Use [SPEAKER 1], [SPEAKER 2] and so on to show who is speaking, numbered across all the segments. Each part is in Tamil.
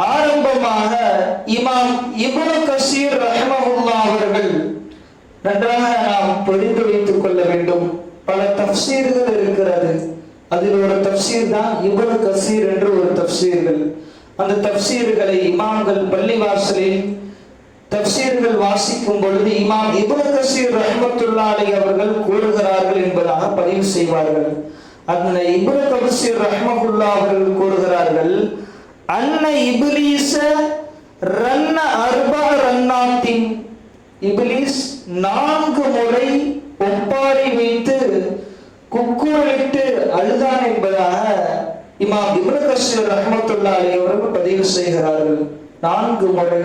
[SPEAKER 1] ஆரம்பமாக இமாம் இப்னு கஸீர் ரஹ்மஹுல்லாஹ் அவர்கள் நன்றாக நாம் புரிந்து வைத்துக் கொள்ள வேண்டும். பல தஃப்சீர்கள் இருக்கிறது. அதில் ஒரு தஃப்சீர் தான் இப்னு கஸீர் என்று ஒரு தஃப்சீர்கள். அந்த தஃப்சீர்களை இமாம்கள் பள்ளிவாசலில் தஃப்சீர்கள் வாசிக்கும் பொழுது இமாம் இப்னு கஸீர் ரஹ்மத்துல்லாஹி அலைஹி அவர்கள் கூறுகிறார்கள் என்பதாக பதிவு செய்வார்கள். அந்த இப்னு கஸீர் ரஹ்மத்துல்லாஹி அவர்கள் கூறுகிறார்கள், அன்ன இப்லீஸ ரன்ன அர்பா ரன்னாத்தின், இப்லீஸ் 4 முறை ஒப்பாரி வைத்து குக்கூரிட்டு அழுதான் என்பதாக இமாம் இப்னு கஸீர் ரஹ்மத்துல்லாஹி அலைஹி அவர்கள் பதிவு செய்கிறார்கள். 4 முறை.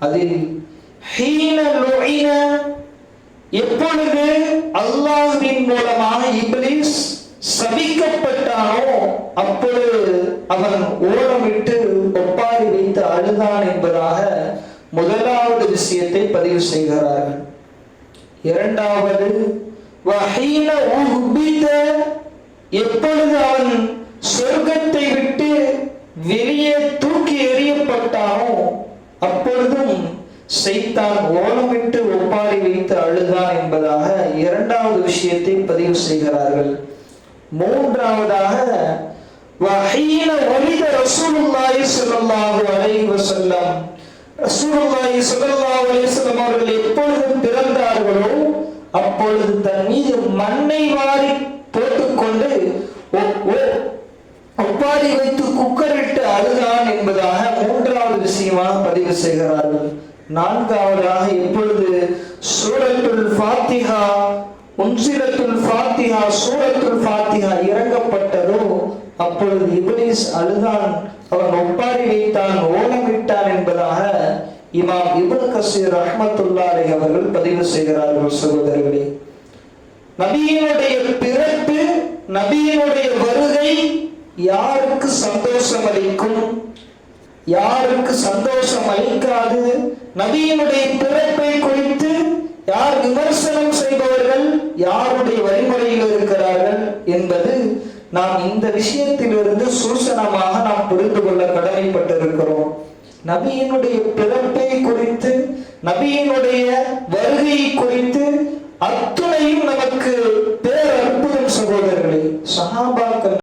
[SPEAKER 1] அதில் ஹீன லுஇன, எப்பொழுது அல்லாஹ்வின் மூலமாக இப்லீஸ் சபிக்கப்பட்டானோ அப்பொழுது அவன் ஓலமிட்டு ஒப்பாரி வைத்து அழுதான் என்பதாக முதலாவது விஷயத்தை பதிவு செய்கிறார்கள். இரண்டாவது, வஹீன உஹ்பித, எப்பொழுது அவன் சொர்க்கத்தை விட்டு வெளியே தூக்கி எறியப்பட்டானோ அப்பொழுதும் சைத்தான் ஓலமிட்டு ஒப்பாரி வைத்து அழுதான் என்பதாக இரண்டாவது விஷயத்தை பதிவு செய்கிறார்கள். மூன்றாவதாக, வஹீன வலித ரசூலுல்லாஹி ஸல்லல்லாஹு அலைஹி வஸல்லம், ரசூலுல்லாஹி ஸல்லல்லாஹு அலைஹி வஸல்லம் அவர்கள் எப்பொழுது பிறந்தார்களோ அப்பொழுது தன் மீது மண்ணை வாரி போட்டுக்கொண்டு ஒப்பாரி வைத்து குக்கரிட்டு அழுதான் என்பதாக மூன்றாவது விஷயமாக பதிவு செய்கிறார்கள். நான்காவதாக, எப்பொழுது சூரத்துல் ஃபாத்திஹா உன்சிலத்துல் ஃபாத்திஹா சூரத்துல் ஃபாத்திஹா இறங்கப்பட்டதோ அப்பொழுது இப்லீஸ் அழுதான், அவன் ஒப்பாரி வைத்தான், ஓலமிட்டான் என்பதாக இமாம் இப்னு கஸீர் ரஹ்மத்துல்லாஹி அலைஹி அவர்கள் பதிவு செய்கிறார்கள். சகோதரர்களே, நபியினுடைய பிறப்பு, நபியினுடைய வருகை யாருக்கு சந்தோஷம் அளிக்கும், யாருக்கு சந்தோஷம் அளிக்காது, நபியினுடைய பிறப்பை குறித்து யார் விமர்சனம் செய்பவர்கள், யாருடைய வழிமுறையில் இருக்கிறார்கள் என்பது நாம் இந்த விஷயத்திலிருந்து சூசனமாக நாம் புரிந்து கொள்ள கடமைப்பட்டிருக்கிறோம். நபியினுடைய பிறப்பை குறித்து, நபியினுடைய வருகை குறித்து அத்துணையும் நமக்கு பேரற்புதம் சகோதரர்களே. சஹாபாக்கள்